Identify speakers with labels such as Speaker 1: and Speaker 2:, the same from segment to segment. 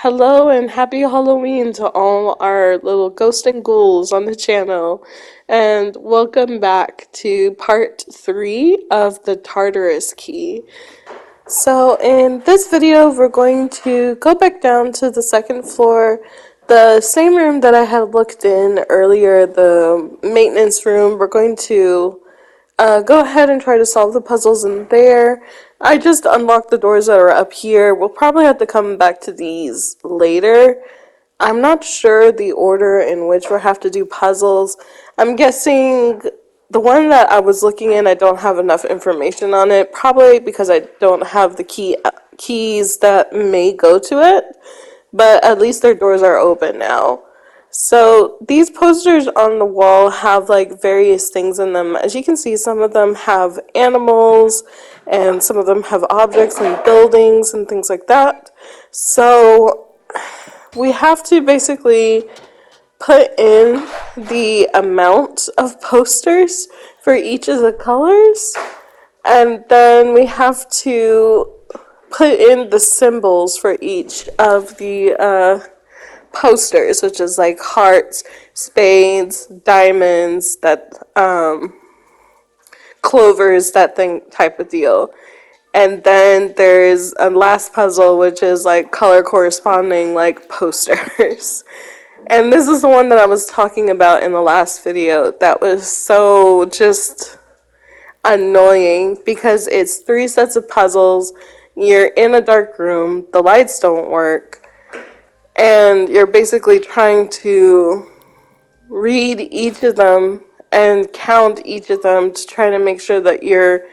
Speaker 1: Hello and happy Halloween to all our little ghosts and ghouls on the channel. And welcome back to part 3 of the Tartarus key. So in this video, we're going to go back down to the second floor, the same room that I had looked in earlier, the maintenance room. We're going to go ahead and try to solve the puzzles in there. I just unlocked the doors that are up here. We'll probably have to come back to these later. I'm not sure the order in which we'll have to do puzzles. I'm guessing the one that I was looking in, I don't have enough information on it, probably because I don't have the keys that may go to it, but at least their doors are open now. So these posters on the wall have like various things in them. As you can see, some of them have animals and some of them have objects and buildings and things like that. So we have to basically put in the amount of posters for each of the colors, and then we have to put in the symbols for each of the posters, which is like hearts, spades, diamonds, that clovers, that thing type of deal. And then there's a last puzzle, which is like color corresponding like posters. And this is the one that I was talking about in the last video that was so just annoying because it's 3 sets of puzzles. You're in a dark room, the lights don't work, and you're basically trying to read each of them and count each of them to try to make sure that you're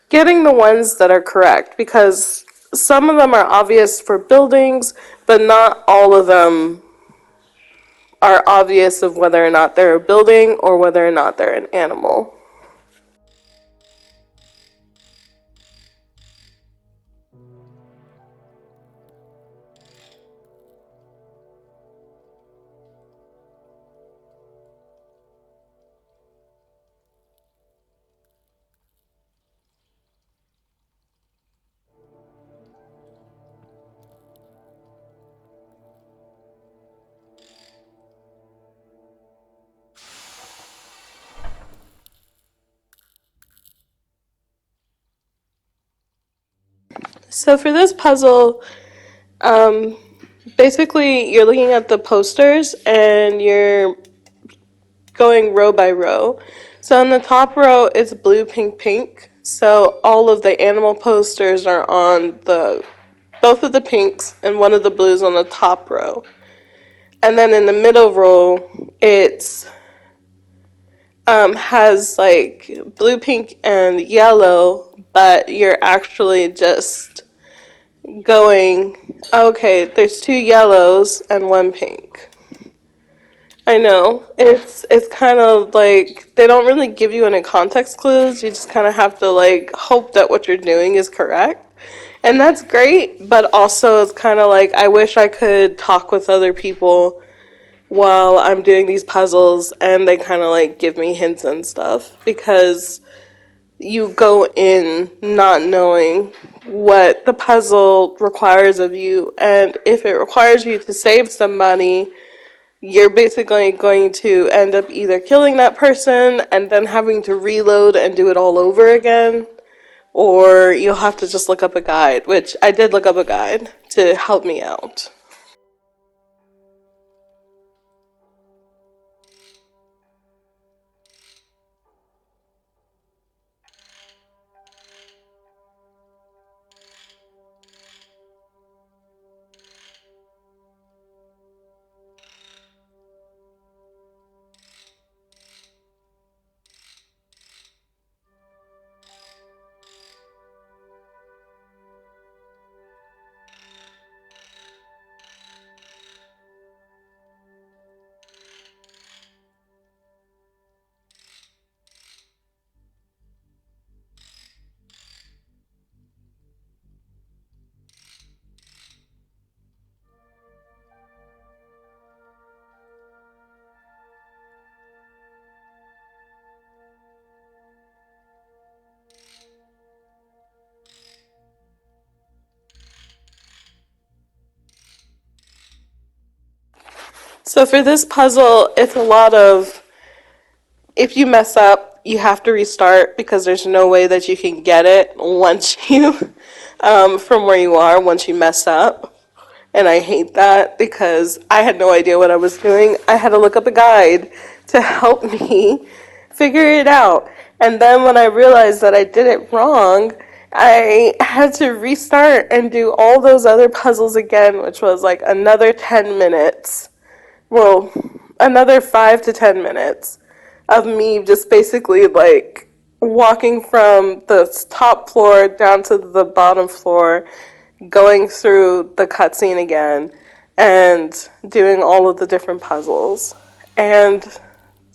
Speaker 1: getting the ones that are correct, because some of them are obvious for buildings, but not all of them are obvious of whether or not they're a building or whether or not they're an animal. So for this puzzle, basically you're looking at the posters and you're going row by row. So in the top row it's blue, pink, pink. So all of the animal posters are on the both of the pinks and one of the blues on the top row. And then in the middle row it's has like blue, pink, and yellow, but you're actually just going, okay, there's 2 yellows and 1 pink. I know. It's kind of like they don't really give you any context clues. You just kind of have to like hope that what you're doing is correct. And that's great, but also it's kind of like I wish I could talk with other people while I'm doing these puzzles and they kind of like give me hints and stuff, because you go in not knowing what the puzzle requires of you, and if it requires you to save somebody, you're basically going to end up either killing that person and then having to reload and do it all over again, or you'll have to just look up a guide, which I did look up a guide to help me out. So for this puzzle, it's a lot of if you mess up, you have to restart because there's no way that you can get it once you from where you are once you mess up. And I hate that because I had no idea what I was doing. I had to look up a guide to help me figure it out. And then when I realized that I did it wrong, I had to restart and do all those other puzzles again, which was like another 10 minutes. Well, another 5 to 10 minutes of me just basically like walking from the top floor down to the bottom floor, going through the cutscene again, and doing all of the different puzzles. And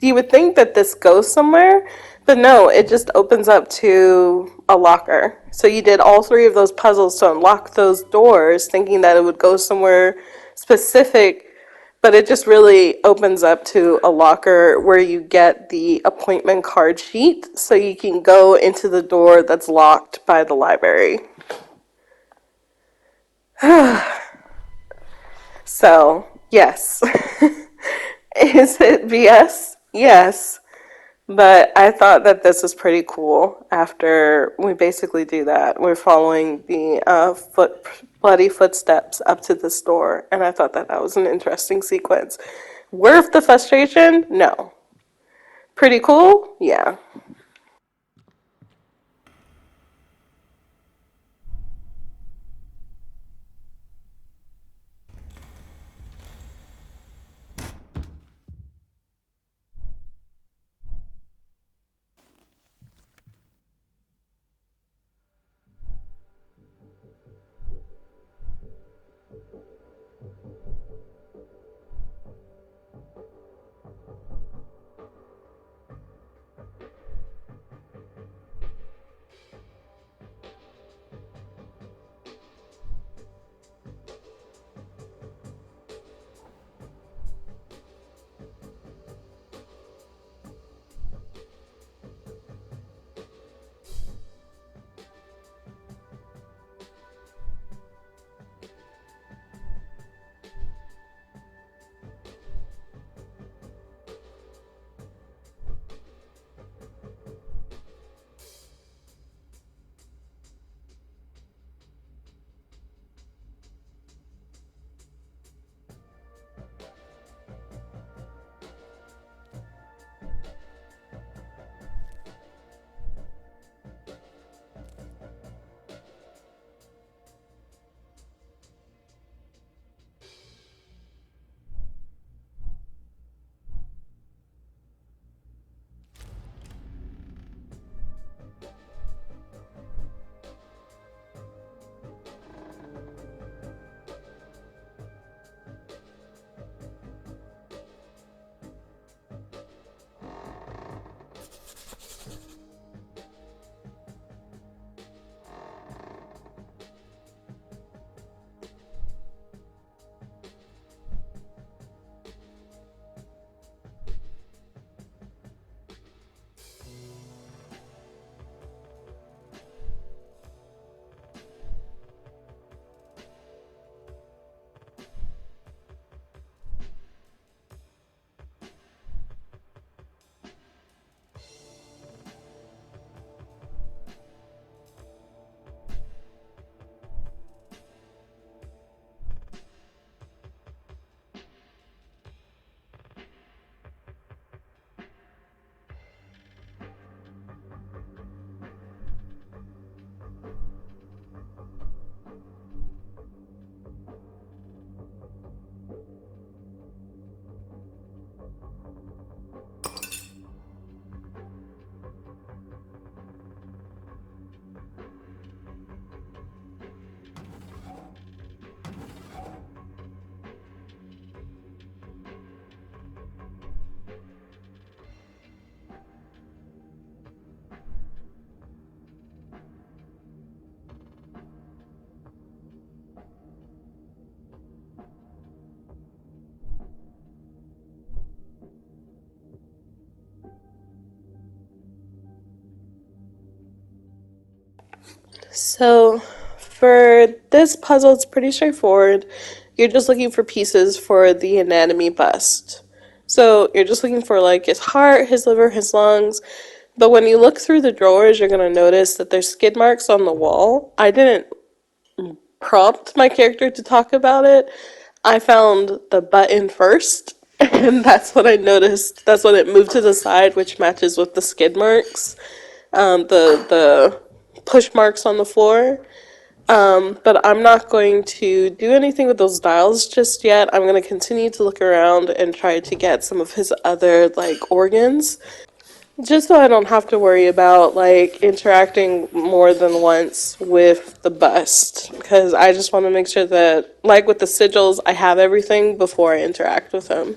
Speaker 1: you would think that this goes somewhere, but no, it just opens up to a locker. So you did all three of those puzzles to unlock those doors, thinking that it would go somewhere specific, but it just really opens up to a locker where you get the appointment card sheet so you can go into the door that's locked by the library. So, yes. Is it BS? Yes. But I thought that this was pretty cool after we basically do that. We're following the bloody footsteps up to the store, and I thought that that was an interesting sequence. Worth the frustration? No. Pretty cool? Yeah. So For this puzzle, it's pretty straightforward. You're just looking for pieces for the anatomy bust. So you're just looking for like his heart, his liver, his lungs. But when you look through the drawers, you're going to notice that there's skid marks on the wall. I didn't prompt my character to talk about it. I found the button first, and that's what I noticed. That's when it moved to the side, which matches with the skid marks, the push marks on the floor. But I'm not going to do anything with those dials just yet. I'm going to continue to look around and try to get some of his other like organs. Just so I don't have to worry about like interacting more than once with the bust. Because I just want to make sure that, like with the sigils, I have everything before I interact with him.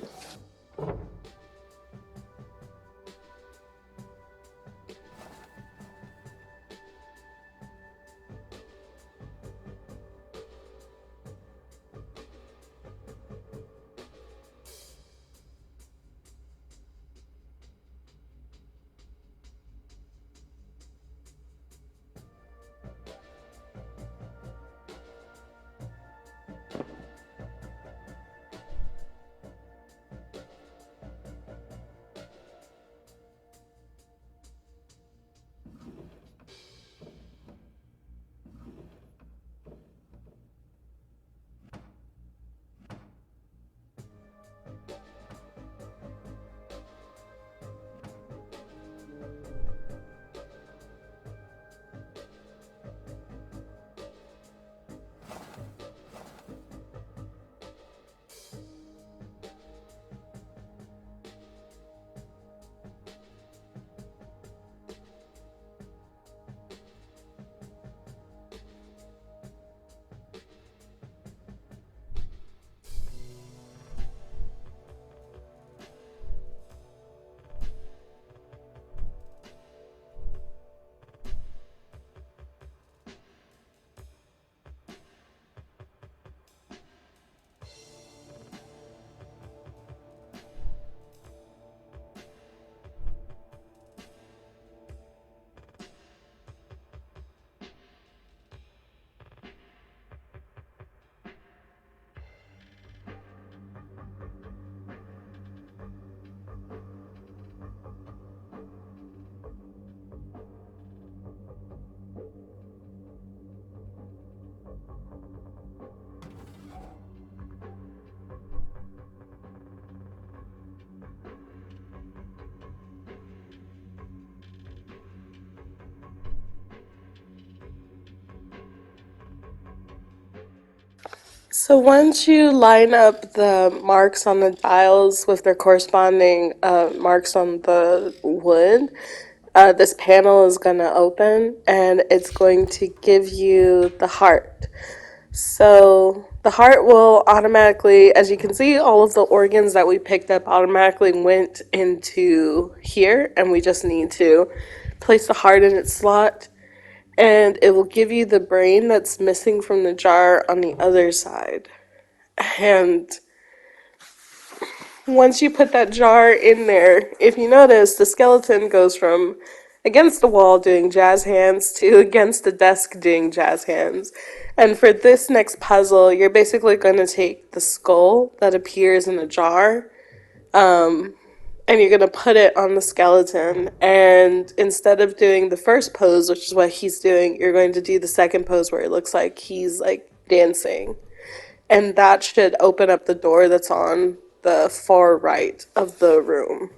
Speaker 1: So once you line up the marks on the dials with their corresponding marks on the wood, this panel is going to open and it's going to give you the heart. So the heart will automatically, as you can see, all of the organs that we picked up automatically went into here, and we just need to place the heart in its slot, and it will give you the brain that's missing from the jar on the other side. And once you put that jar in there, if you notice, the skeleton goes from against the wall doing jazz hands to against the desk doing jazz hands. And for this next puzzle, you're basically going to take the skull that appears in the jar, and you're going to put it on the skeleton. And instead of doing the first pose, which is what he's doing, you're going to do the second pose where it looks like he's like dancing. And that should open up the door that's on the far right of the room.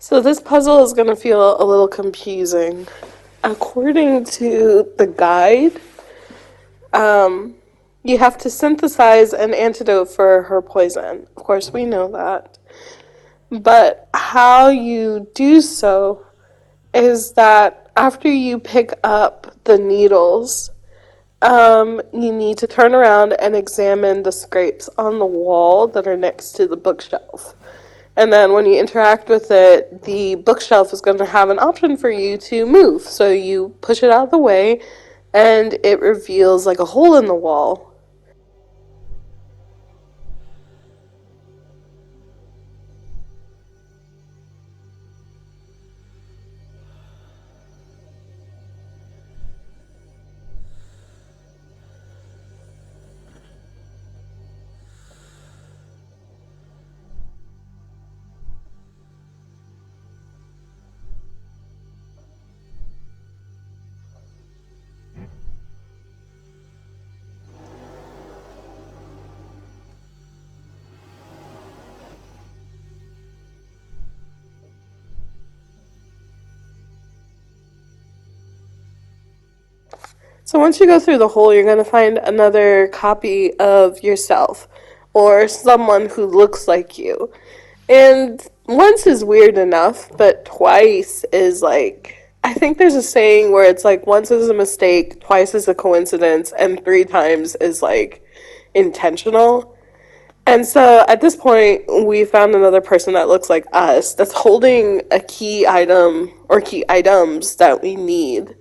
Speaker 1: So this puzzle is going to feel a little confusing. According to the guide, um, you have to synthesize an antidote for her poison. Of course, we know that. But how you do so is that after you pick up the needles, you need to turn around and examine the scrapes on the wall that are next to the bookshelf. And then when you interact with it, the bookshelf is going to have an option for you to move. So you push it out of the way, and it reveals like a hole in the wall. So once you go through the hole, you're going to find another copy of yourself or someone who looks like you. And once is weird enough, but twice is like, I think there's a saying where it's like once is a mistake, twice is a coincidence, and three times is like intentional. And so at this point, we found another person that looks like us that's holding a key item or key items that we need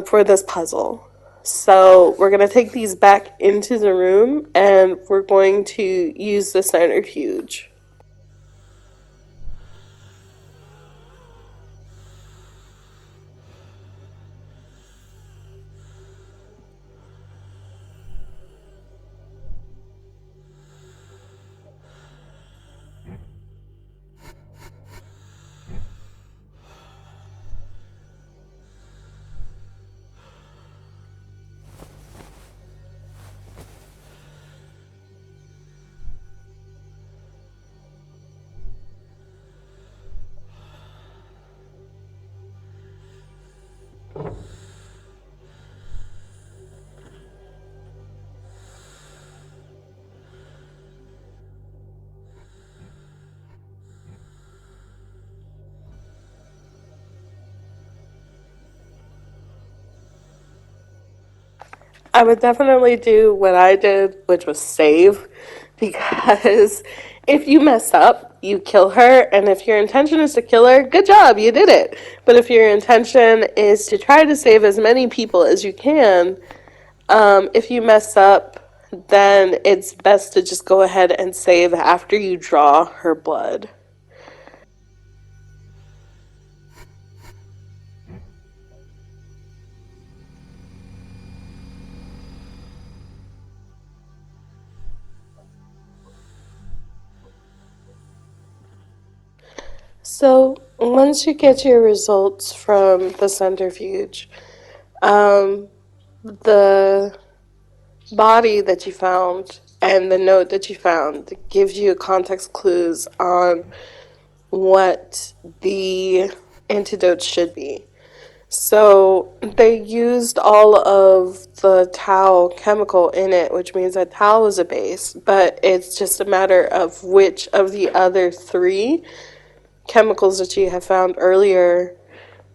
Speaker 1: for this puzzle. So we're going to take these back into the room and we're going to use the centrifuge. I would definitely do what I did, which was save, because if you mess up, you kill her, and if your intention is to kill her, good job, you did it. But if your intention is to try to save as many people as you can, if you mess up, then it's best to just go ahead and save after you draw her blood. So once you get your results from the centrifuge, um, the body that you found and the note that you found gives you context clues on what the antidote should be. So they used all of the tau chemical in it, which means that tau is a base, but it's just a matter of which of the other three chemicals that you have found earlier,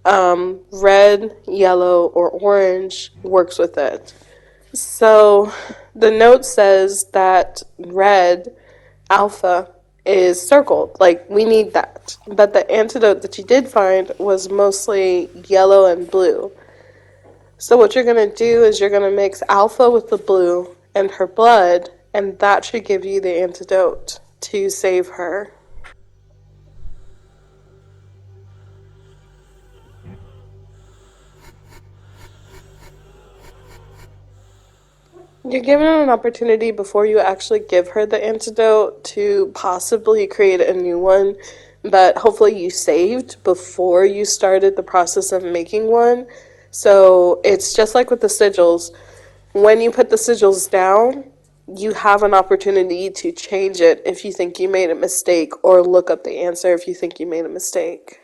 Speaker 1: red, yellow, or orange, works with it. So the note says that red, alpha, is circled. Like, we need that. But the antidote that you did find was mostly yellow and blue. So what you're going to do is you're going to mix alpha with the blue and her blood, and that should give you the antidote to save her. You're given an opportunity before you actually give her the antidote to possibly create a new one, but hopefully you saved before you started the process of making one. So it's just like with the sigils. When you put the sigils down, you have an opportunity to change it if you think you made a mistake, or look up the answer if you think you made a mistake.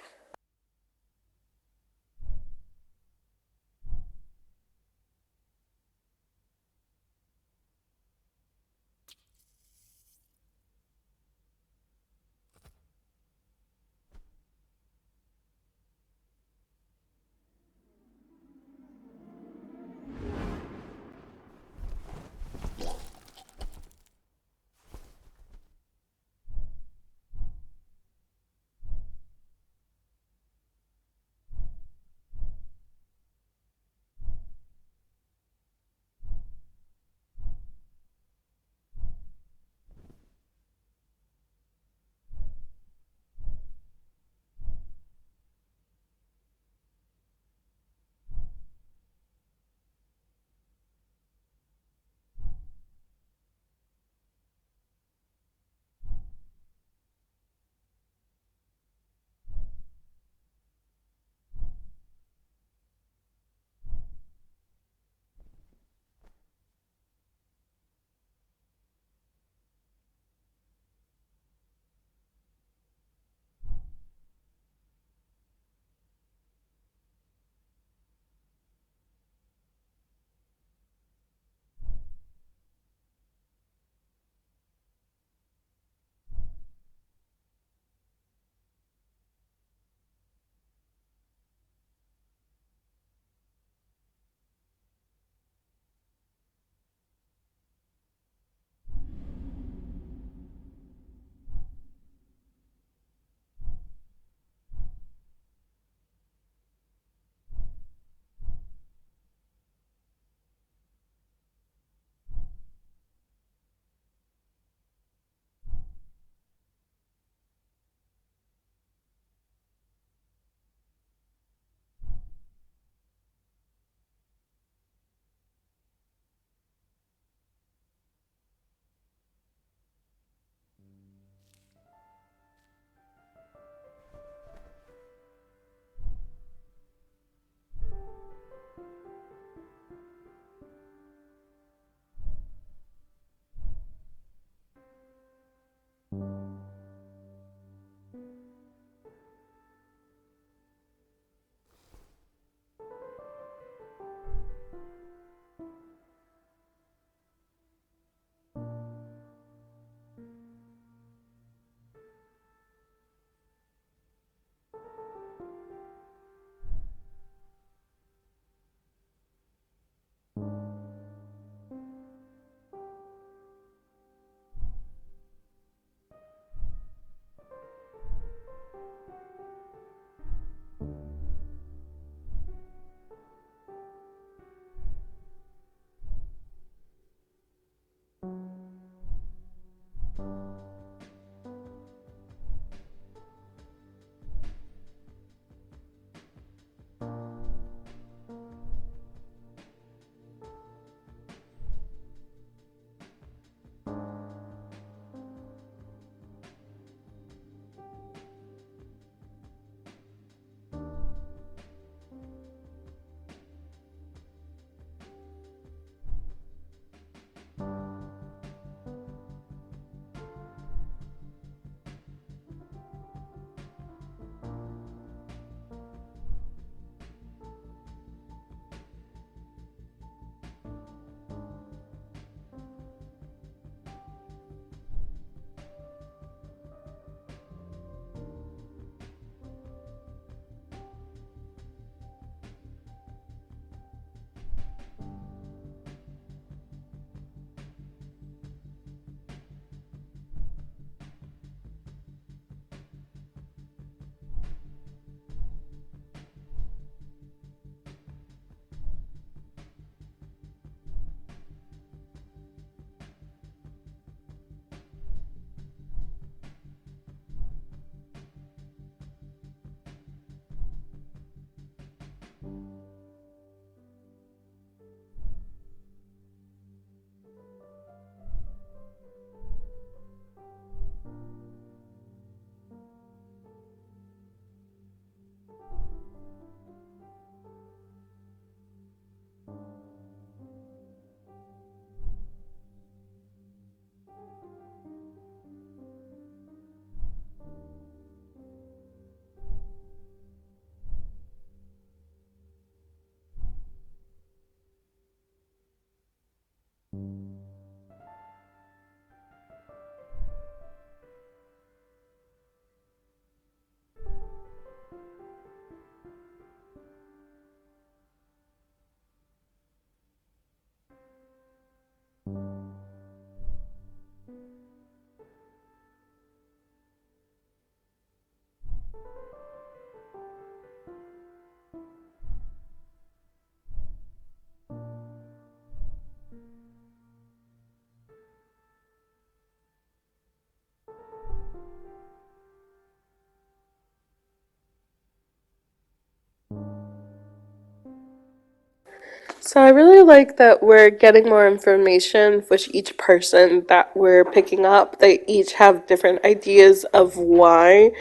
Speaker 1: So I really like that we're getting more information with each person that we're picking up. They each have different ideas of why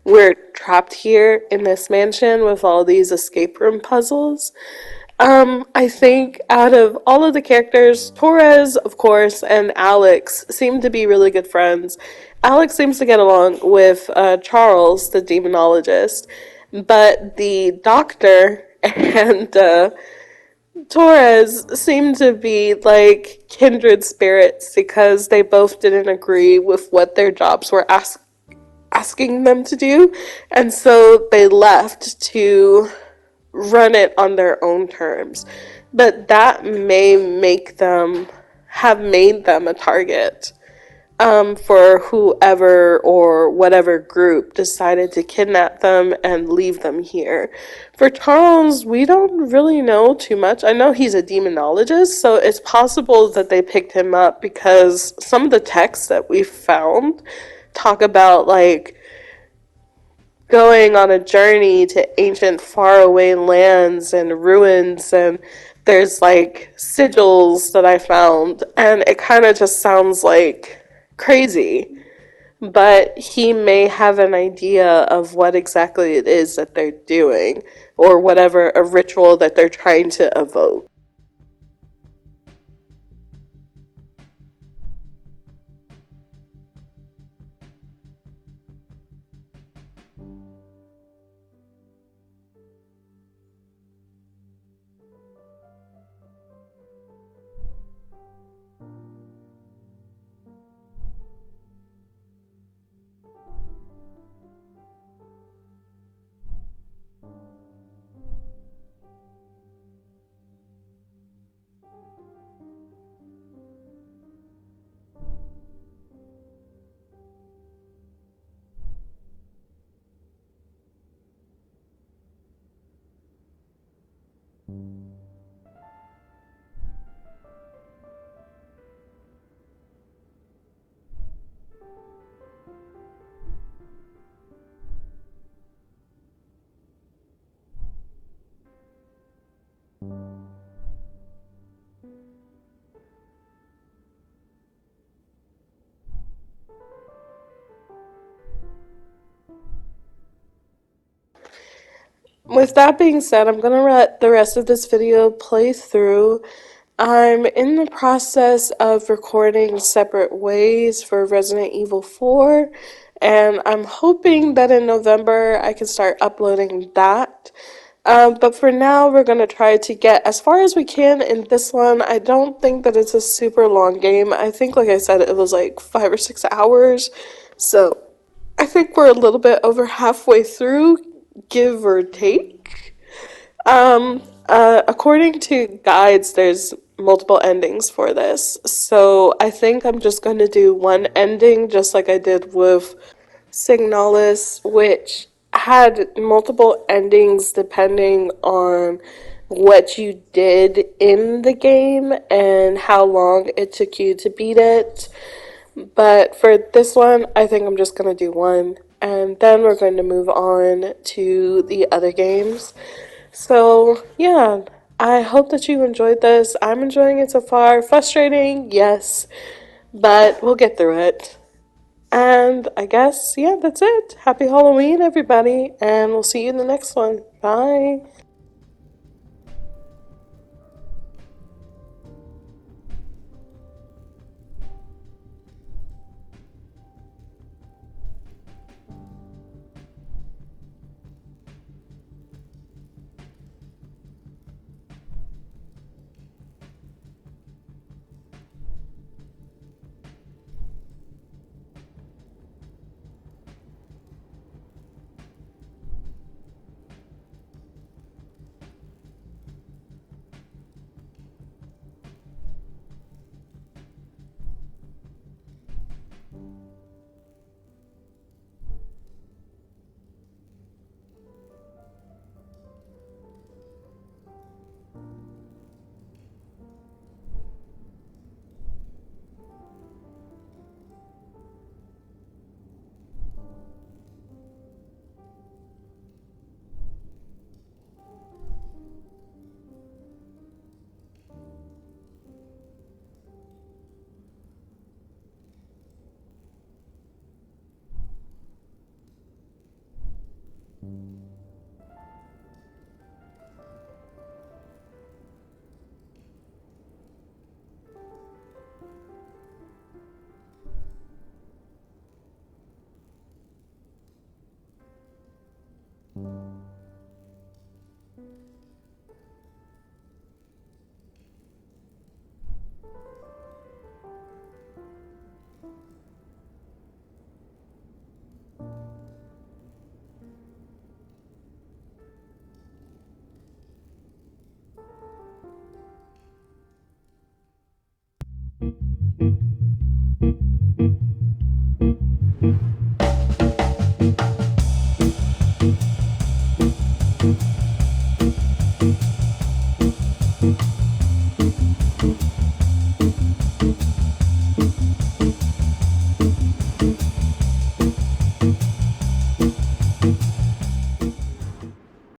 Speaker 1: we're trapped here in this mansion with all these escape room puzzles. I think out of all of the characters, Torres, of course, and Alex seem to be really good friends. Alex seems to get along with Charles, the demonologist, but the doctor and Torres seem to be like kindred spirits because they both didn't agree with what their jobs were asking them to do, and so they left to run it on their own terms. But that may make them have made them a target for whoever or whatever group decided to kidnap them and leave them here. For Charles, we don't really know too much. I know he's a demonologist, so it's possible that they picked him up because some of the texts that we found talk about like going on a journey to ancient faraway lands and ruins, and there's like sigils that I found, and it kind of just sounds like crazy, but he may have an idea of what exactly it is that they're doing or whatever a ritual that they're trying to evoke. With that being said, I'm gonna let the rest of this video play through. I'm in the process of recording separate ways for Resident Evil 4, and I'm hoping that in November I can start uploading that. But for now, we're going to try to get as far as we can in this one. I don't think that it's a super long game. I think, like I said, it was like 5 or 6 hours. So I think we're a little bit over halfway through, give or take. According to guides, there's multiple endings for this. So I think I'm just going to do one ending, just like I did with Signalis, which had multiple endings depending on what you did in the game and how long it took you to beat it. But for this one, I think I'm just going to do one. And then we're going to move on to the other games. So, yeah, I hope that you enjoyed this. I'm enjoying it so far. Frustrating, yes, but we'll get through it. And I guess, yeah, that's it. Happy Halloween, everybody, and we'll see you in the next one. Bye.